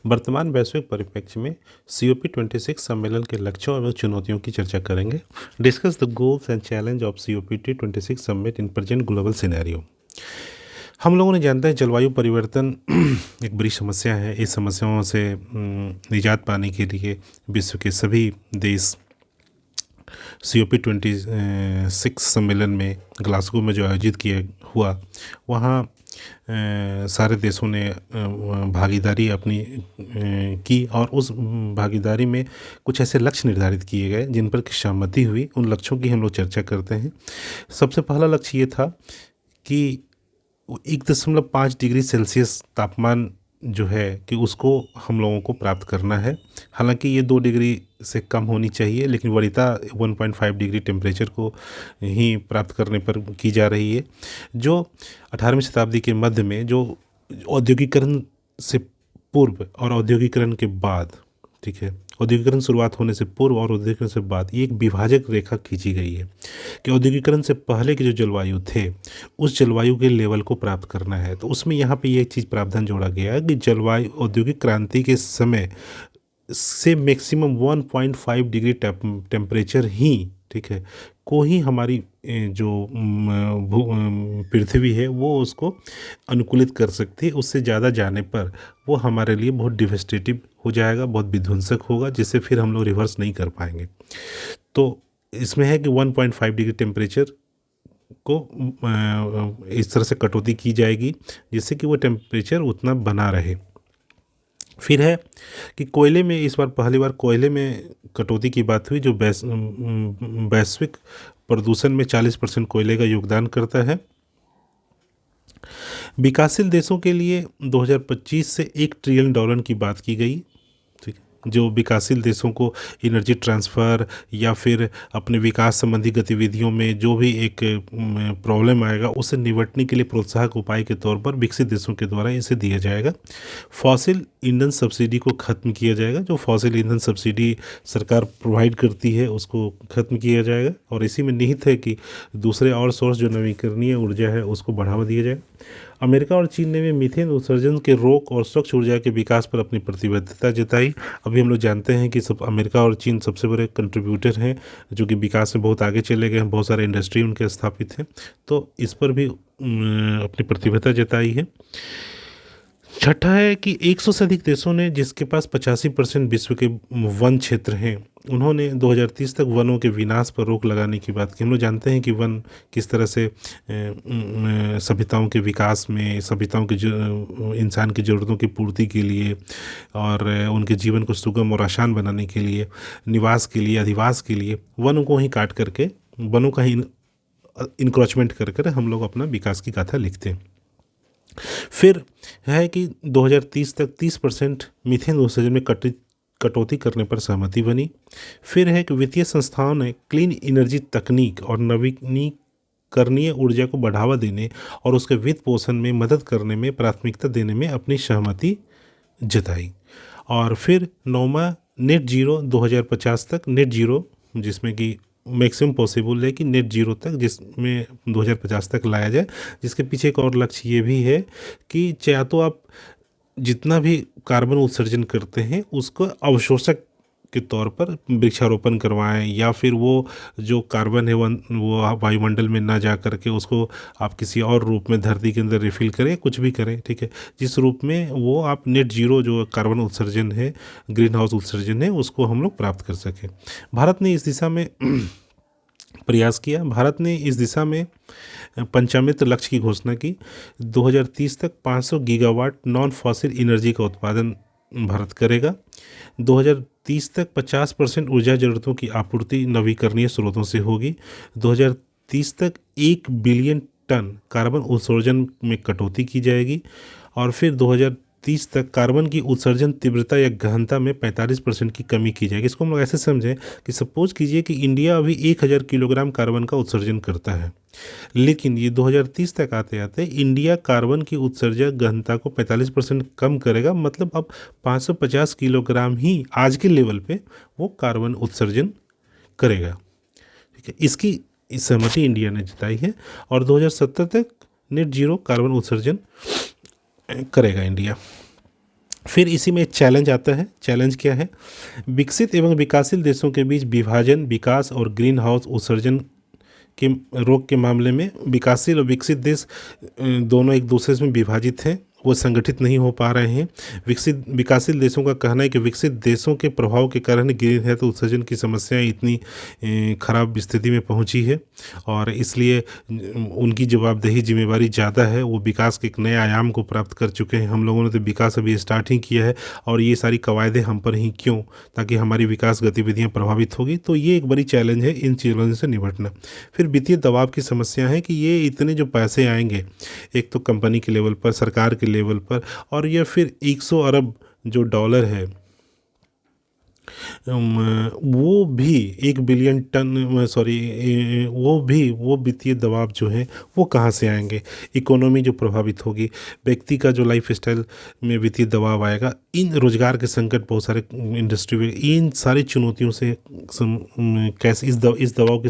वर्तमान वैश्विक परिप्रेक्ष्य में COP26 सम्मेलन के लक्ष्यों एवं चुनौतियों की चर्चा करेंगे। Discuss the goals and challenge of COP26 summit in present global scenario. हम लोगों ने जानते हैं जलवायु परिवर्तन एक बड़ी समस्या है। इस समस्याओं से निजात पाने के लिए विश्व के सभी देश COP26 सम्मेलन में ग्लासगो में जो आयोजित किया हुआ, वहाँ सारे देशों ने भागीदारी अपनी की और उस भागीदारी में कुछ ऐसे लक्ष्य निर्धारित किए गए जिन पर सहमति हुई। उन लक्ष्यों की हम लोग चर्चा करते हैं। सबसे पहला लक्ष्य ये था कि 1.5 डिग्री सेल्सियस तापमान जो है कि उसको हम लोगों को प्राप्त करना है। हालांकि ये 2 डिग्री से कम होनी चाहिए, लेकिन वरीयता 1.5 डिग्री टेम्परेचर को ही प्राप्त करने पर की जा रही है। जो 18वीं शताब्दी के मध्य में जो औद्योगिकरण से पूर्व और औद्योगिकरण के बाद, ठीक है, औद्योगिकरण शुरुआत होने से पूर्व और औद्योगिकरण से बाद ये एक विभाजक रेखा खींची गई है कि औद्योगिकरण से पहले के जो जलवायु थे उस जलवायु के लेवल को प्राप्त करना है। तो उसमें यहाँ पे ये चीज़ प्रावधान जोड़ा गया है कि जलवायु औद्योगिक क्रांति के समय से मैक्सिमम 1.5 डिग्री टेम्परेचर ही, ठीक है, को ही हमारी जो पृथ्वी है वो उसको अनुकूलित कर सकती है। उससे ज़्यादा जाने पर वो हमारे लिए बहुत डिवेस्टेटिव हो जाएगा, बहुत विध्वंसक होगा, जिससे फिर हम लोग रिवर्स नहीं कर पाएंगे। तो इसमें है कि 1.5 डिग्री टेम्परेचर को इस तरह से कटौती की जाएगी जिससे कि वो टेम्परेचर उतना बना रहे। फिर है कि कोयले में इस बार पहली बार कोयले में कटौती की बात हुई, जो वैश्विक प्रदूषण में 40% कोयले का योगदान करता है। विकासशील देशों के लिए 2025 से $1 ट्रिलियन की बात की गई, ठीक है, जो विकासशील देशों को एनर्जी ट्रांसफ़र या फिर अपने विकास संबंधी गतिविधियों में जो भी एक प्रॉब्लम आएगा उससे निपटने के लिए प्रोत्साहक उपाय के तौर पर विकसित देशों के द्वारा इसे दिया जाएगा। फॉसिल ईंधन सब्सिडी को ख़त्म किया जाएगा। जो फॉसिल ईंधन सब्सिडी सरकार प्रोवाइड करती है उसको ख़त्म किया जाएगा और इसी में निहित है कि दूसरे और सोर्स जो नवीकरणीय ऊर्जा है उसको बढ़ावा दिया जाए। अमेरिका और चीन ने भी मीथेन उत्सर्जन के रोक और स्वच्छ ऊर्जा के विकास पर अपनी प्रतिबद्धता जताई। अभी हम लोग जानते हैं कि सब अमेरिका और चीन सबसे बड़े कंट्रीब्यूटर हैं जो कि विकास में बहुत आगे चले गए हैं, बहुत सारे इंडस्ट्री उनके स्थापित हैं, तो इस पर भी अपनी प्रतिबद्धता जताई है। छठा है कि 100 से अधिक देशों ने, जिसके पास 85% विश्व के वन क्षेत्र हैं, उन्होंने 2030 तक वनों के विनाश पर रोक लगाने की बात की। हम लोग जानते हैं कि वन किस तरह से सभ्यताओं के विकास में, सभ्यताओं के इंसान की ज़रूरतों की पूर्ति के लिए और उनके जीवन को सुगम और आसान बनाने के लिए, निवास के लिए, अधिवास के लिए वनों को ही काट करके, वनों का ही इंक्रोचमेंट कर कर हम लोग अपना विकास की गाथा लिखते हैं। फिर है कि 2030 तक 30% मीथेन उत्सर्जन में कटौती करने पर सहमति बनी। फिर है कि वित्तीय संस्थाओं ने क्लीन एनर्जी तकनीक और नवीकरणीय ऊर्जा को बढ़ावा देने और उसके वित्त पोषण में मदद करने में प्राथमिकता देने में अपनी सहमति जताई। और फिर 9वां नेट जीरो 2050 तक, नेट जीरो जिसमें कि मैक्सिमम पॉसिबल है कि नेट जीरो तक, जिसमें 2050 तक लाया जाए। जिसके पीछे एक और लक्ष्य ये भी है कि चाहे तो आप जितना भी कार्बन उत्सर्जन करते हैं उसको अवशोषक के तौर पर वृक्षारोपण करवाएं, या फिर वो जो कार्बन है वो वायुमंडल में ना जा करके उसको आप किसी और रूप में धरती के अंदर रिफिल करें, कुछ भी करें, ठीक है, जिस रूप में वो आप नेट जीरो जो कार्बन उत्सर्जन है, ग्रीन हाउस उत्सर्जन है, उसको हम लोग प्राप्त कर सकें। भारत ने इस दिशा में प्रयास किया। भारत ने इस दिशा में पंचामृत लक्ष्य की घोषणा की। 2030 तक 500 गीगावाट नॉन फॉसिल एनर्जी का उत्पादन भारत करेगा। 2030 तक 50% ऊर्जा ज़रूरतों की आपूर्ति नवीकरणीय स्रोतों से होगी। 2030 तक 1 बिलियन टन कार्बन उत्सर्जन में कटौती की जाएगी। और फिर 2030 तक कार्बन की उत्सर्जन तीव्रता या गहनता में 45% की कमी की जाएगी। इसको हम लोग ऐसे समझें कि सपोज कीजिए कि इंडिया अभी 1000 किलोग्राम कार्बन का उत्सर्जन करता है, लेकिन ये 2030 तक आते आते इंडिया कार्बन की उत्सर्जन गहनता को 45% कम करेगा। मतलब अब 550 किलोग्राम ही आज के लेवल पे वो कार्बन उत्सर्जन करेगा, ठीक है। इसकी सहमति इंडिया ने जताई है और 2070 तक नेट जीरो कार्बन उत्सर्जन करेगा इंडिया। फिर इसी में एक चैलेंज आता है। चैलेंज क्या है? विकसित एवं विकासशील देशों के बीच विभाजन, विकास और ग्रीन हाउस उत्सर्जन के रोग के मामले में विकासशील और विकसित देश दोनों एक दूसरे से विभाजित हैं, वो संगठित नहीं हो पा रहे हैं। विकासशील देशों का कहना है कि विकसित देशों के प्रभाव के कारण ग्रीन हाउस उत्सर्जन की समस्याएं इतनी खराब स्थिति में पहुंची है और इसलिए उनकी जवाबदेही जिम्मेवारी ज़्यादा है। वो विकास के एक नए आयाम को प्राप्त कर चुके हैं। हम लोगों ने तो विकास अभी स्टार्ट ही किया है और ये सारी कवायदें हम पर ही क्यों, ताकि हमारी विकास गतिविधियाँ प्रभावित होगी। तो ये एक बड़ी चैलेंज है इन चैलेंज से निपटना। फिर वित्तीय दबाव की समस्या है कि ये इतने जो पैसे आएंगे, एक तो कंपनी के लेवल पर, सरकार के लेवल पर, और ये फिर 100 अरब जो डॉलर है, वो भी 1 बिलियन टन, सॉरी, वो वित्तीय दबाव जो है वो कहाँ से आएंगे? इकोनॉमी जो प्रभावित होगी, व्यक्ति का जो लाइफ स्टाइल में वित्तीय दबाव आएगा, इन रोजगार के संकट बहुत सारे इंडस्ट्री में, इन सारी चुनौतियों से कैसे इस दबाव के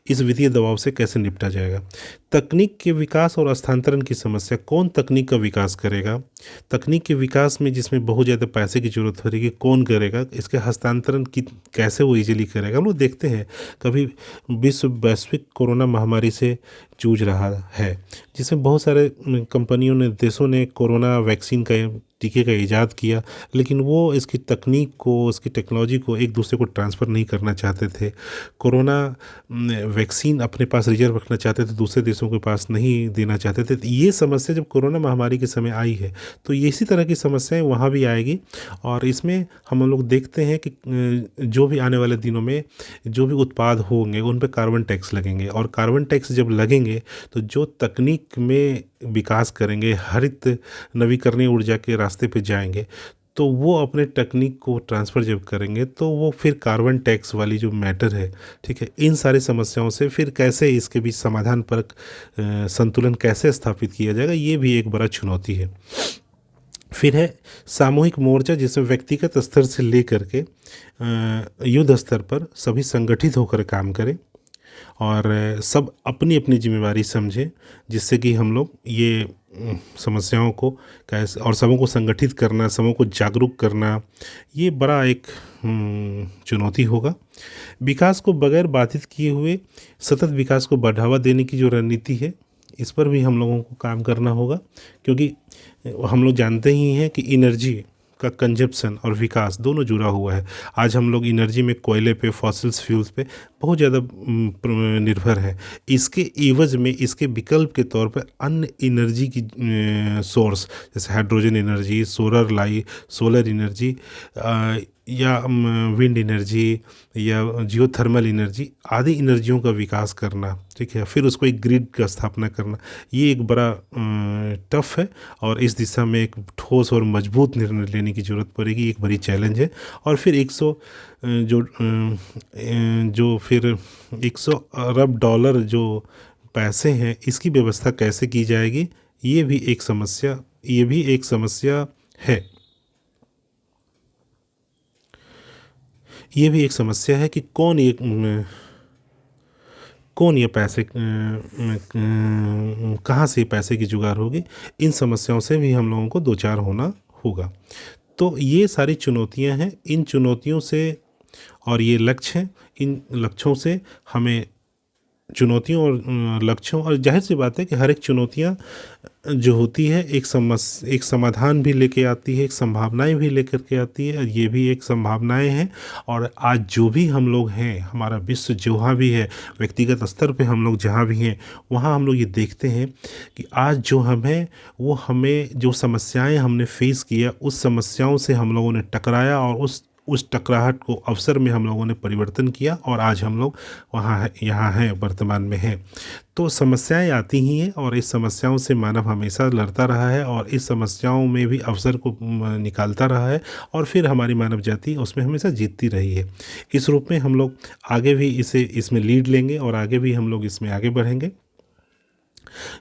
इस वित्तीय दबाव से कैसे निपटा जाएगा? तकनीक के विकास और हस्तांतरण की समस्या। कौन तकनीक का विकास करेगा? तकनीक के विकास में जिसमें बहुत ज़्यादा पैसे की जरूरत हो रही है, कौन करेगा? इसके हस्तांतरण की कैसे वो इजीली करेगा? हम लोग देखते हैं कभी विश्व वैश्विक कोरोना महामारी से जूझ रहा है, जिसमें बहुत सारे कंपनियों ने, देशों ने कोरोना वैक्सीन का, टीके का इजाद किया, लेकिन वो इसकी तकनीक को, इसकी टेक्नोलॉजी को एक दूसरे को ट्रांसफ़र नहीं करना चाहते थे। कोरोना वैक्सीन अपने पास रिजर्व रखना चाहते थे, दूसरे देशों के पास नहीं देना चाहते थे। तो ये समस्या जब कोरोना महामारी के समय आई है, तो ये इसी तरह की समस्याएं वहाँ भी आएगी। और इसमें हम लोग देखते हैं कि जो भी आने वाले दिनों में जो भी उत्पाद होंगे उन पे कार्बन टैक्स लगेंगे, और कार्बन टैक्स जब लगेंगे तो जो तकनीक में विकास करेंगे, हरित नवीकरणीय ऊर्जा के रास्ते पे जाएंगे, तो वो अपने तकनीक को ट्रांसफ़र जब करेंगे तो वो फिर कार्बन टैक्स वाली जो मैटर है, ठीक है, इन सारी समस्याओं से फिर कैसे इसके बीच समाधान पर संतुलन कैसे स्थापित किया जाएगा, ये भी एक बड़ा चुनौती है। फिर है सामूहिक मोर्चा, जिसमें व्यक्तिगत स्तर से लेकर के युद्ध स्तर पर सभी संगठित होकर काम करें और सब अपनी अपनी जिम्मेवारी समझें, जिससे कि हम लोग ये समस्याओं को कैसे, और सबों को संगठित करना, सबों को जागरूक करना, ये बड़ा एक चुनौती होगा। विकास को बगैर बाधित किए हुए सतत विकास को बढ़ावा देने की जो रणनीति है, इस पर भी हम लोगों को काम करना होगा, क्योंकि हम लोग जानते ही हैं कि एनर्जी का कंजप्शन और विकास दोनों जुड़ा हुआ है। आज हम लोग एनर्जी में कोयले पे, फॉसिल्स फ्यूल्स पे बहुत ज़्यादा निर्भर है। इसके एवज में, इसके विकल्प के तौर पर अन्य एनर्जी की सोर्स, जैसे हाइड्रोजन एनर्जी, सोलर एनर्जी, या विंड एनर्जी, या जियोथर्मल एनर्जी आदि एनर्जियों का विकास करना, ठीक है, फिर उसको एक ग्रिड का स्थापना करना, ये एक बड़ा टफ है और इस दिशा में एक ठोस और मजबूत निर्णय लेने की ज़रूरत पड़ेगी, एक बड़ी चैलेंज है। और फिर 100 अरब डॉलर जो पैसे हैं, इसकी व्यवस्था कैसे की जाएगी, ये भी एक समस्या है। ये भी एक समस्या है कि कौन ये पैसे, कहाँ से पैसे की जुगाड़ होगी। इन समस्याओं से भी हम लोगों को दो चार होना होगा। तो ये सारी चुनौतियां हैं। इन चुनौतियों से, और ये लक्ष्य हैं, इन लक्ष्यों से हमें, चुनौतियों और लक्ष्यों, और जाहिर सी बात है कि हर एक चुनौतियाँ जो होती है एक समाधान भी लेके आती है, एक संभावनाएं भी लेकर के आती है, और ये भी एक संभावनाएं हैं। और आज जो भी हम लोग हैं, हमारा विश्व जहाँ भी है, व्यक्तिगत स्तर पे हम लोग जहाँ भी हैं, वहाँ हम लोग ये देखते हैं कि आज जो हम हैं, वो हमें जो समस्याएं हमने फेस किया, उस समस्याओं से हम लोगों ने टकराया और उस टकराहट को अवसर में हम लोगों ने परिवर्तन किया, और आज हम लोग यहाँ हैं, वर्तमान में हैं। तो समस्याएं आती ही हैं और इस समस्याओं से मानव हमेशा लड़ता रहा है और इस समस्याओं में भी अवसर को निकालता रहा है, और फिर हमारी मानव जाति उसमें हमेशा जीतती रही है। इस रूप में हम लोग आगे भी इसमें लीड लेंगे और आगे भी हम लोग इसमें आगे बढ़ेंगे।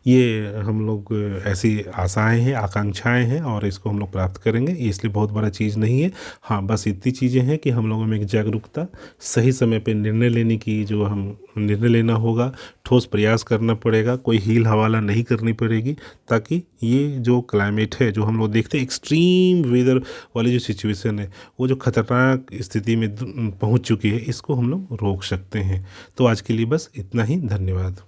ये हम लोग ऐसी आशाएं हैं, आकांक्षाएं हैं और इसको हम लोग प्राप्त करेंगे। ये इसलिए बहुत बड़ा चीज़ नहीं है। हाँ, बस इतनी चीज़ें हैं कि हम लोगों में एक जागरूकता, सही समय पे निर्णय लेने की जो हम निर्णय लेना होगा, ठोस प्रयास करना पड़ेगा, कोई हील हवाला नहीं करनी पड़ेगी, ताकि ये जो क्लाइमेट है जो हम लोग देखते हैं, एक्सट्रीम वेदर वाली जो सिचुएशन है, वो जो खतरनाक स्थिति में पहुंच चुकी है, इसको हम लोग रोक सकते हैं। तो आज के लिए बस इतना ही। धन्यवाद।